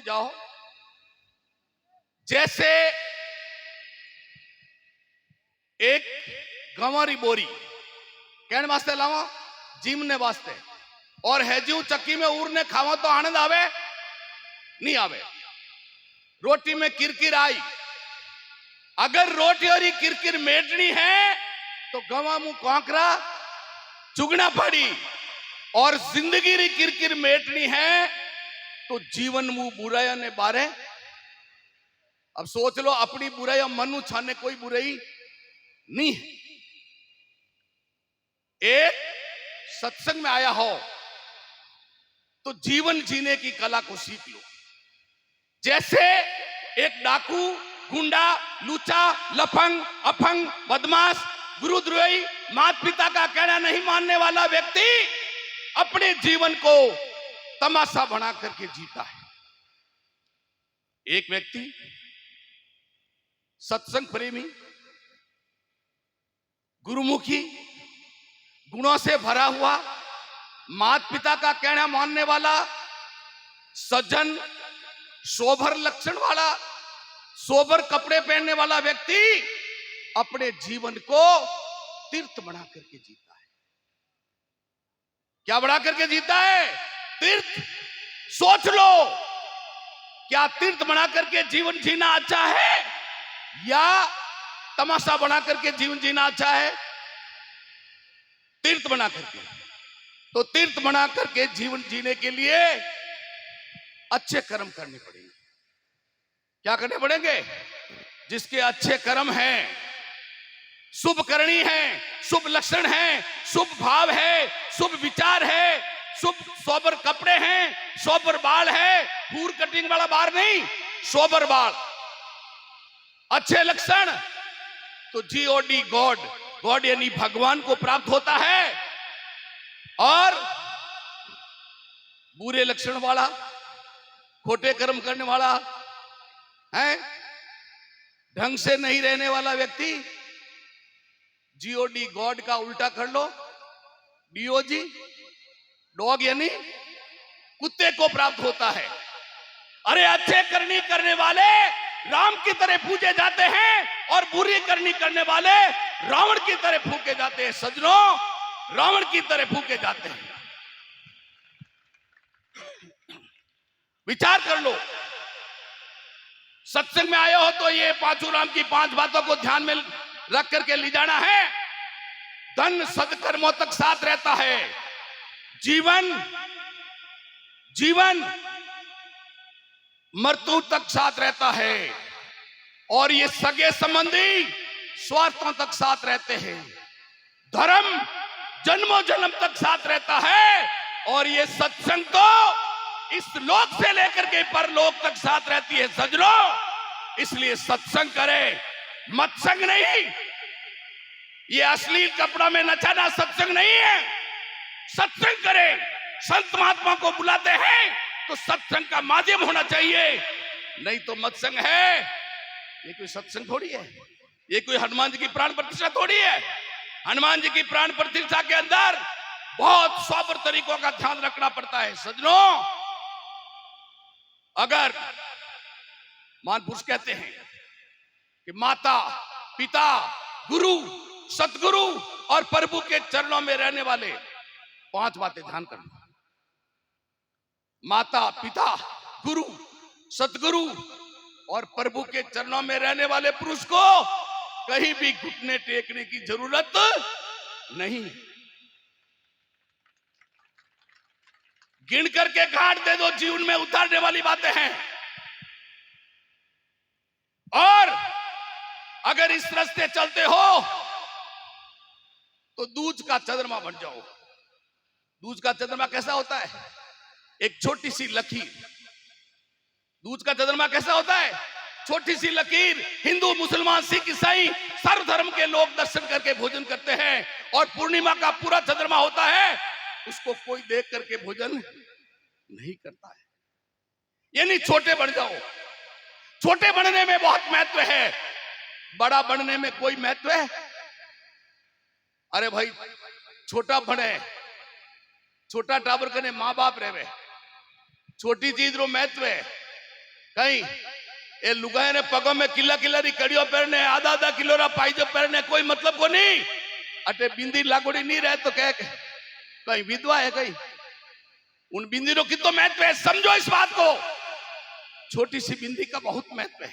जाओ, जैसे एक गंवारी बोरी कहने वास्ते लावा जीमने वास्ते, और हेजू चक्की में उड़ने खावा तो आनंद आवे नहीं आवे। रोटी में किरकिर आई, अगर रोटी और किरकिर मेटनी है तो गवा मुंह कांकरा चुगना पड़ी, और जिंदगी री किरकिर मेटनी है तो जीवन मुंह बुराई ने बारे। अब सोच लो, अपनी बुराई मनु छाने कोई बुराई नहीं है। एक सत्संग में आया हो तो जीवन जीने की कला को सीख लो। जैसे एक डाकू, गुंडा, लूचा, लफंग, अफंग, बदमाश, गुरुद्रोही, माता पिता का कहना नहीं मानने वाला व्यक्ति अपने जीवन को तमाशा बना करके जीता है। एक व्यक्ति सत्संग प्रेमी, गुरुमुखी, गुणों से भरा हुआ, माता पिता का कहना मानने वाला, सज्जन, सोबर लक्षण वाला, सोबर कपड़े पहनने वाला व्यक्ति अपने जीवन को तीर्थ बना करके जीता है। क्या बना करके जीता है? तीर्थ। सोच लो, क्या तीर्थ बना करके जीवन जीना अच्छा है या तमाशा बना करके जीवन जीना अच्छा है? तीर्थ बना करके। तो तीर्थ बना करके जीवन जीने के लिए अच्छे कर्म करने पड़ेंगे। क्या करने पड़ेंगे? जिसके अच्छे कर्म हैं, शुभ करनी है, शुभ लक्षण है, शुभ भाव है, शुभ विचार है, शुभ सोबर कपड़े हैं, सोबर बाल है, पूर कटिंग वाला बाल नहीं, सोबर बाल, अच्छे लक्षण, तो जीओडी गॉड, गॉड यानी भगवान को प्राप्त होता है। और बुरे लक्षण वाला, खोटे कर्म करने वाला है, ढंग से नहीं रहने वाला व्यक्ति, जीओडी गॉड का उल्टा कर लो, डीओजी डॉग यानी कुत्ते को प्राप्त होता है। अरे अच्छे करनी करने वाले राम की तरह पूजे जाते हैं और बुरी करनी करने वाले रावण की तरह फूके जाते हैं। सज्जनों, रावण की तरह फूके जाते हैं। विचार कर लो। सत्संग में आए हो तो ये पांचों राम की 5 बातों को ध्यान में रख करके ले जाना है। धन सदकर्मों तक साथ रहता है, जीवन मृत्यु तक साथ रहता है, और ये सगे संबंधी स्वार्थों तक साथ रहते हैं। धर्म जन्मों जन्म तक साथ रहता है, और ये सत्संग तो इस लोक से लेकर के परलोक तक साथ रहती है। सज्जनों, इसलिए सत्संग करें, मत्संग नहीं। ये अश्लील कपड़ा में नचाना सत्संग नहीं है। सत्संग करें, संत महात्मा को बुलाते हैं तो सत्संग का माध्यम होना चाहिए, नहीं तो मत्संग है। ये कोई सत्संग थोड़ी है, ये कोई हनुमान जी की प्राण प्रतिष्ठा थोड़ी है। हनुमान जी की प्राण प्रतिष्ठा के अंदर बहुत सोबर तरीकों का ध्यान रखना पड़ता है। सज्जनों, अगर महापुरुष कहते हैं कि माता, पिता, गुरु, सतगुरु और प्रभु के चरणों में रहने वाले 5 बातें ध्यान करना। माता, पिता, गुरु, सतगुरु और प्रभु के चरणों में रहने वाले पुरुष को कहीं भी घुटने टेकने की जरूरत नहीं। गिन करके घाट दे दो, जीवन में उतारने वाली बातें हैं। और अगर इस रास्ते चलते हो तो दूज का चंद्रमा बन जाओ। दूज का चंद्रमा कैसा होता है? एक छोटी सी लकीर। दूज का चंद्रमा कैसा होता है? छोटी सी लकीर। हिंदू, मुसलमान, सिख, ईसाई सर्व धर्म के लोग दर्शन करके भोजन करते हैं, और पूर्णिमा का पूरा चंद्रमा होता है, उसको कोई देख करके भोजन नहीं करता है। यानी छोटे बन जाओ। छोटे बनने में बहुत महत्व है, बड़ा बनने में कोई महत्व है? अरे भाई, छोटा बने, छोटा टाबर कने माँ बाप रहे, छोटी चीज रो महत्व है। कहीं ये लुगाई ने पगों में किला किला री कड़ियों पहनने, आधा आधा किलो रा पाइजो पहनने, कोई मतलब को नहीं। अटे बिंदी लागोड़ी नहीं रहे तो कह कहीं विधवा है कहीं। उन बिंदी रो कितो महत्व है, समझो इस बात को। छोटी सी बिंदी का बहुत महत्व है।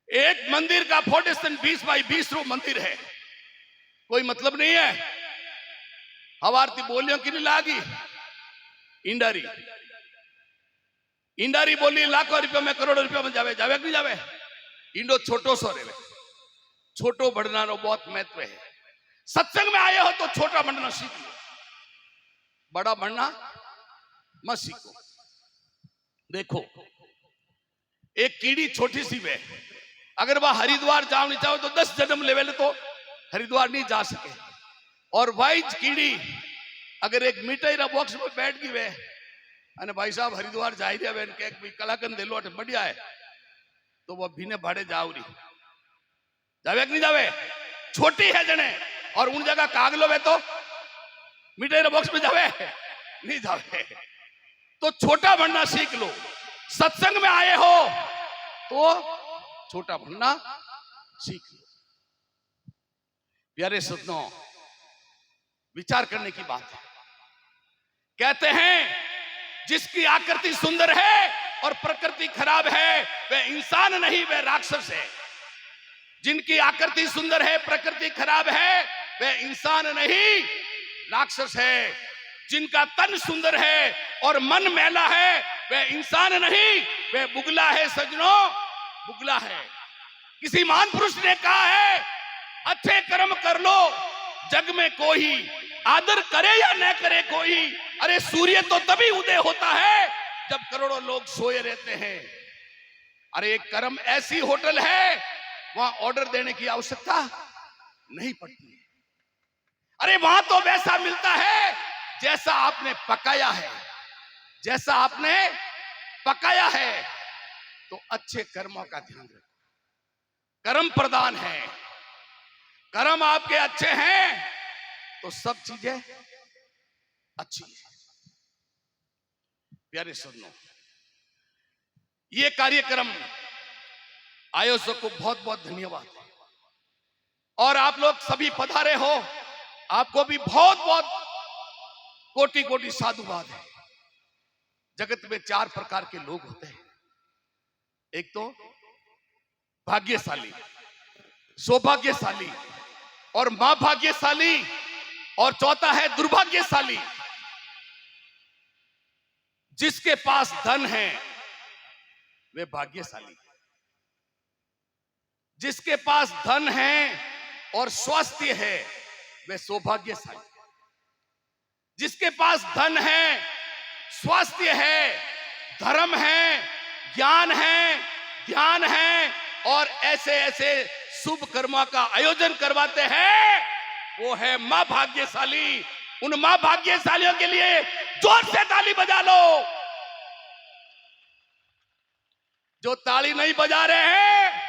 एक मंदिर का 20 बाई 20 रो मंदिर है, कोई मतलब नहीं है। हवारती बोलियों की नहीं लागी। इंडारी इंडारी बोली लाखों रुपयों में करोड़ों रुपयों में जावे, जावे कि नहीं जावे। इंडो छोटो सो रे, छोटो बढ़ना रो बहुत महत्व है। सत्संग में आए हो तो छोटा बढ़ना सीख लो, बड़ा बढ़ना मत सीखो। देखो एक कीड़ी छोटी सी वे, अगर वह हरिद्वार जाओ नहीं चाहो तो 10 जन्म लेवल तो हरिद्वार नहीं जा सके। और वाइज कीड़ी अगर एक मिठाई रा बॉक्स में बैठ गई वे, अने भाई साहब हरिद्वार जा रहे वे के भाई कलाकंद दे लो अटे बढ़िया है, तो वो भीने भाड़े जाओ रही, जावे कि नहीं जावे। छोटी है जने, और उन जगह कागलो वे तो मिठाई रा बॉक्स में जावे नहीं जावे। तो छोटा बनना सीख लो। सत्संग में आए हो तो छोटा बनना सीख लो। प्यारे सज्जनों, विचार करने की बात है। कहते हैं जिसकी आकृति सुंदर है और प्रकृति खराब है वह इंसान नहीं, वह राक्षस है। जिनकी आकृति सुंदर है, प्रकृति खराब है, वह इंसान नहीं, राक्षस है। जिनका तन सुंदर है और मन मैला है, वह इंसान नहीं, वह बुगला है। सज्जनों, बुगला है। किसी महान पुरुष ने कहा है, अच्छे कर्म कर लो, जग में कोई आदर करे या न करे कोई। अरे सूर्य तो तभी उदय होता है जब करोड़ों लोग सोए रहते हैं। अरे एक कर्म ऐसी होटल है, वहां ऑर्डर देने की आवश्यकता नहीं पड़ती। अरे वहां तो वैसा मिलता है जैसा आपने पकाया है, जैसा आपने पकाया है। तो अच्छे कर्मों का ध्यान रखो। कर्म प्रदान है, कर्म आपके अच्छे हैं तो सब चीजें अच्छी है। प्यारे सुनो, ये कार्यक्रम आयोजक को बहुत बहुत धन्यवाद। और आप लोग सभी पधारे हो, आपको भी बहुत बहुत कोटि कोटि साधुवाद है। जगत में 4 प्रकार के लोग होते हैं। एक तो भाग्यशाली, सौभाग्यशाली और मां भाग्यशाली, और चौथा है दुर्भाग्यशाली। जिसके पास धन है वे भाग्यशाली, जिसके पास धन है और स्वास्थ्य है वे सौभाग्यशाली। जिसके पास धन है, स्वास्थ्य है, धर्म है, ज्ञान है, ध्यान है और ऐसे ऐसे शुभ कर्मों का आयोजन करवाते हैं, वो है मां भाग्यशाली। उन मां भाग्यशालियों के लिए जोर से ताली बजा लो। जो ताली नहीं बजा रहे हैं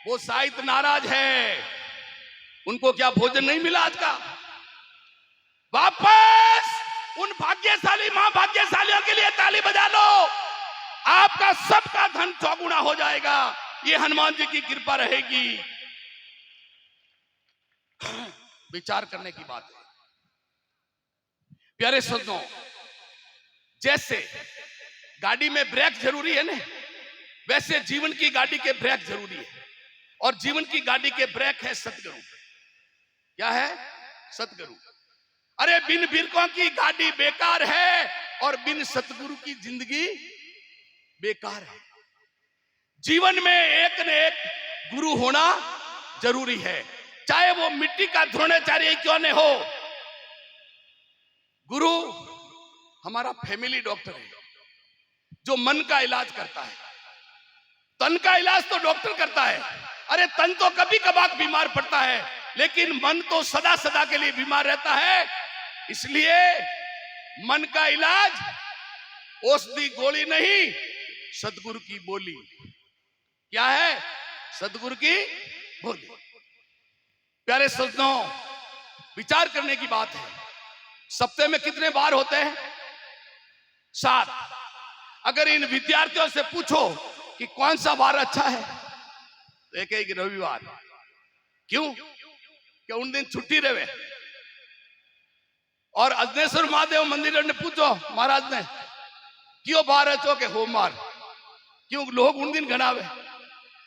वो शायद नाराज है। उनको क्या भोजन नहीं मिला आज का? वापस उन भाग्यशाली मां भाग्यशालियों के लिए ताली बजा लो। आपका सबका धन चौगुना हो जाएगा, ये हनुमान जी की कृपा रहेगी। विचार करने की बात है। प्यारे सज्जनों, जैसे गाड़ी में ब्रेक जरूरी है ना, वैसे जीवन की गाड़ी के ब्रेक जरूरी है। और जीवन की गाड़ी के ब्रेक है सतगुरु। क्या है? सतगुरु। अरे बिन बिरकों की गाड़ी बेकार है और बिन सतगुरु की जिंदगी बेकार है। जीवन में एक न एक गुरु होना जरूरी है, चाहे वो मिट्टी का द्रोणाचार्य क्यों न हो। गुरु हमारा फैमिली डॉक्टर है, जो मन का इलाज करता है। तन का इलाज तो डॉक्टर करता है। अरे तन तो कभी कभार बीमार पड़ता है, लेकिन मन तो सदा सदा के लिए बीमार रहता है। इसलिए मन का इलाज औषधि गोली नहीं, सदगुरु की बोली। क्या है? सदगुरु की बोली। प्यारे सज्जनों, विचार करने की बात है। सप्ताह में कितने बार होते हैं? 7। अगर इन विद्यार्थियों से पूछो कि कौन सा वार अच्छा है तो एक एक रविवार। क्यों? कि उन दिन छुट्टी रहे। और अजनेश्वर महादेव मंदिर ने पूछो महाराज ने क्यों बार अचो के होमवार, क्यों लोग उन दिन गणावे।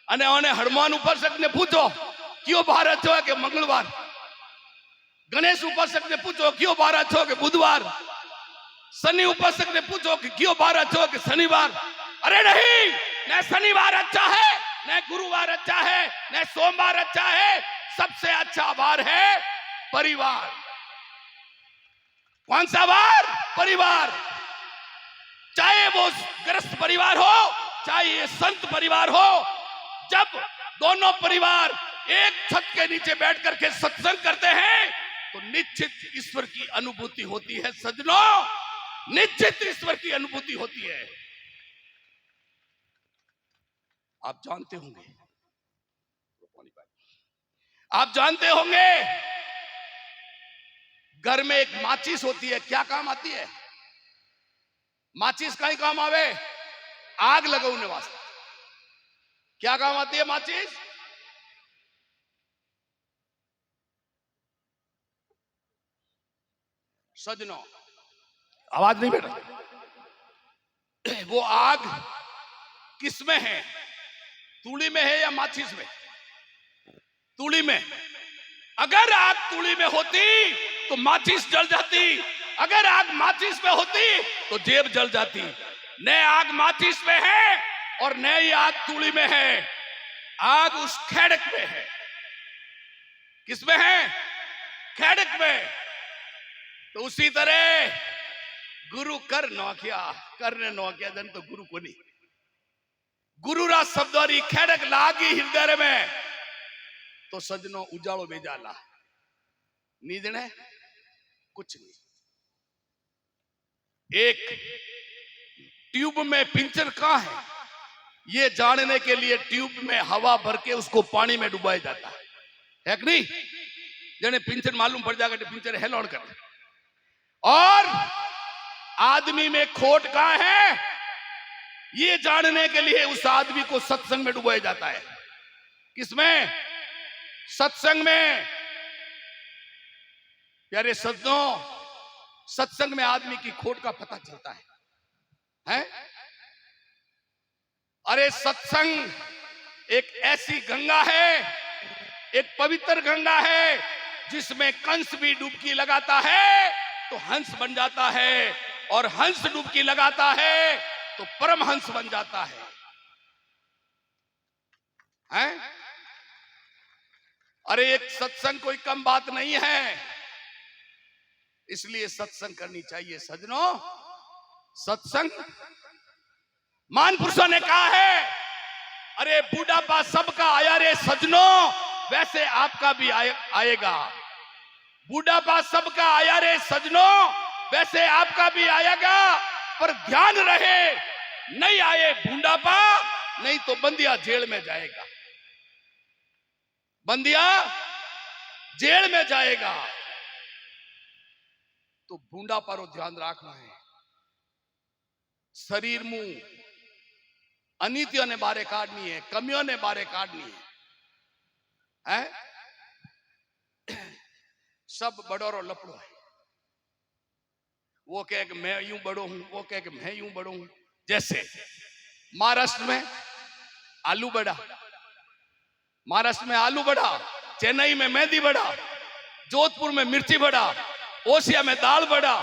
अने ओने हनुमान उपासक ने पूछो क्यों बार अचो के मंगलवार। गणेश उपासक ने पूछो क्यों बार अचो के बुधवार। शनि उपासक ने पूछो कि क्यों बार अचो के शनिवार। अरे नहीं, न शनिवार अच्छा है, न गुरुवार अच्छा है, न सोमवार अच्छा है। सबसे अच्छा वार है परिवार। कौन सा वार? परिवार। चाहे वो ग्रस्त परिवार हो, चाहे ये संत परिवार हो, जब दोनों परिवार एक छत के नीचे बैठ करके सत्संग करते हैं तो निश्चित ईश्वर की अनुभूति होती है सज्जनों, निश्चित ईश्वर की अनुभूति होती है। आप जानते होंगे, आप जानते होंगे घर में एक माचिस होती है, क्या काम आती है? माचिस का ही काम आवे, आग लगाने वास्ते। क्या काम आती है माचिस? सजनों आवाज नहीं बेटा। वो आग किस में है? तूड़ी में है या माचिस में? तूड़ी में। अगर आग तूड़ी में होती तो माचिस जल जाती, अगर आग माचिस में होती तो जेब जल जाती। न आग माचिस में है और न ही आग तूड़ी में है, आग उस खेड़क में है। किसमें है? खेड़क में। तो उसी तरह गुरु कर नौकिया, करने नौकिया जन तो गुरु को नहीं। गुरु रा शब्दोरी खेड़क लागी हृदय में तो सजनो उजालो बेजाला नींदने कुछ नहीं। एक ट्यूब में पिंचर कहां है ये जानने के लिए ट्यूब में हवा भर के उसको पानी में डुबाया जाता है कि नहीं? जने पिंचर मालूम पड़ जाएगा तो पिंचर हेलौड़ कर। और आदमी में खोट कहां है ये जानने के लिए उस आदमी को सत्संग में डुबाया जाता है। किसमें? सत्संग में। प्यारे सज्जनों, सत्संग में आदमी की खोट का पता चलता है? अरे सत्संग एक ऐसी गंगा है, एक पवित्र गंगा है जिसमें कंस भी डुबकी लगाता है तो हंस बन जाता है, और हंस डुबकी लगाता है तो परमहंस बन जाता है। अरे एक सत्संग कोई कम बात नहीं है, इसलिए सत्संग करनी चाहिए सज्जनों। सत्संग महान पुरुषों ने कहा है, अरे बुढ़ापा सबका आया रे सज्जनों, वैसे आपका भी आएगा। बुढ़ापा सबका आया रे सज्जनों, वैसे आपका भी आएगा। पर ध्यान रहे, नहीं आए बुढ़ापा नहीं तो बंदिया जेल में जाएगा, बंदिया जेल में जाएगा। तो बुढ़ापा रो ध्यान रखना है। शरीर मुंह अनित्यों ने बारे काटनी है, कमियों ने बारे काटनी है? सब बड़ोरो लपड़ो है। वो कहे कि मैं यूं बड़ो हूं, वो कहे कि मैं यूं बड़ो हूं। जैसे महाराष्ट्र में आलू बड़ा, महाराष्ट्र में आलू बड़ा, चेन्नई में मेहंदी बड़ा, जोधपुर में मिर्ची बड़ा, ओसिया में दाल बड़ा,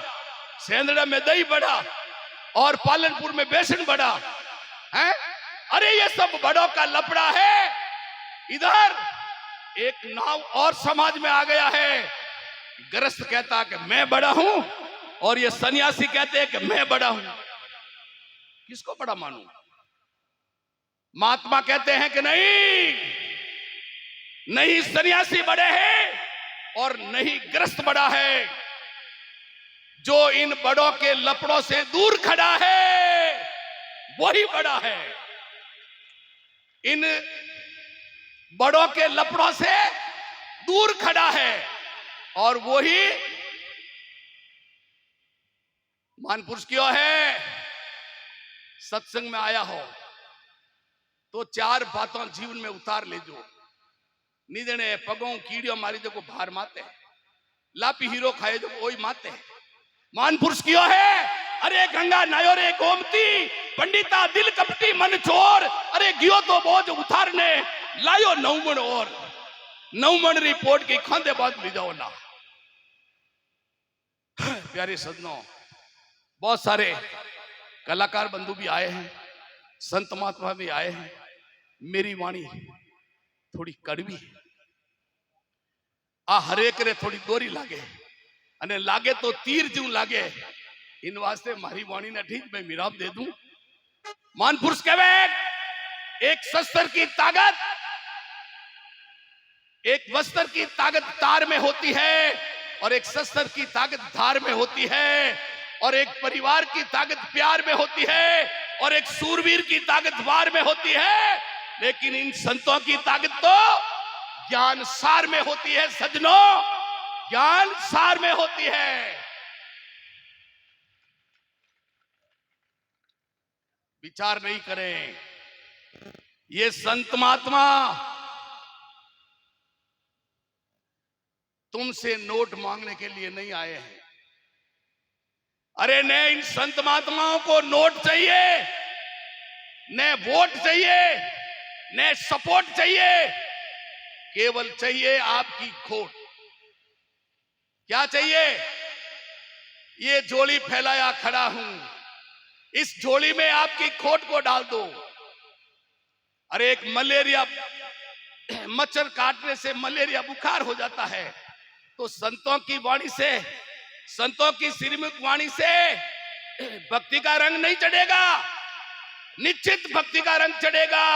सेंदड़ा में दही बड़ा, और पालनपुर में बेसन बड़ा है। अरे ये सब बड़ों का लपड़ा है। इधर एक नाव और समाज में आ गया है, गृहस्थ कहता है कि मैं बड़ा हूं, और ये सन्यासी कहते हैं कि मैं बड़ा हूं। किसको बड़ा मानूं? महात्मा कहते हैं कि नहीं, नहीं सन्यासी बड़े हैं और नहीं गृहस्थ बड़ा है। जो इन बड़ों के लपड़ों से दूर खड़ा है वही बड़ा है। इन बड़ों के लपड़ों से दूर खड़ा है और वही महान पुरुष क्यों है? सत्संग में आया हो तो 4 बातों जीवन में उतार ले जो निदने पगों कीड़ियों मारी जो को भार माते लापी हीरो खाए जो कोई माते मान पुरुष क्यों है। अरे गंगा नायो रे गोमती पंडिता दिल कपटी मन चोर अरे गियो तो बोझ उतारने लायो 9 मन और 9 मन रिपोर्ट की खांदे बाद ले जाओ ना। प्यारे सज्जनों, बहुत सारे कलाकार बंधु भी आए हैं, संत महात्मा भी आए हैं। मेरी वाणी थोड़ी कड़वी है, आ हरेक रे थोड़ी दोरी लागे अने लागे तो तीर जू लागे इन वास्ते मारी वाणी ने ठीक मैं मिराब दे दूं। मान पुरुष कहवे एक शस्त्र की ताकत एक वस्त्र की ताकत तार में होती है और एक शस्त्र की ताकत धार में होती है और एक परिवार की ताकत प्यार में होती है और एक सूरवीर की ताकत वार में होती है। लेकिन इन संतों की ताकत तो ज्ञान सार में होती है सज्जनों, ज्ञान सार में होती है। विचार नहीं करें, ये संत महात्मा तुमसे नोट मांगने के लिए नहीं आए हैं। अरे न इन संत महात्माओं को नोट चाहिए, न वोट चाहिए, न सपोर्ट चाहिए, केवल चाहिए आपकी खोट। क्या चाहिए? ये झोली फैलाया खड़ा हूं, इस झोली में आपकी खोट को डाल दो। अरे एक मलेरिया मच्छर काटने से मलेरिया बुखार हो जाता है, तो संतों की वाणी से, संतों की श्रीमुख वाणी से भक्ति का रंग नहीं चढ़ेगा, निश्चित भक्ति का रंग चढ़ेगा।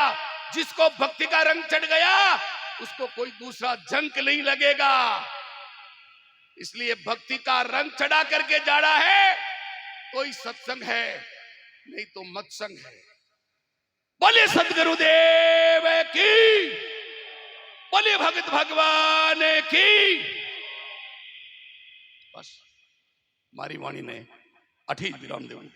जिसको भक्ति का रंग चढ़ गया उसको कोई दूसरा जंक नहीं लगेगा। इसलिए भक्ति का रंग चढ़ा करके जाना है तो ही सत्संग है, नहीं तो मत्संग है। बोले सदगुरुदेव की, बोले भगत भगवान की। बस मारी वाणी ने अठी विराम देव।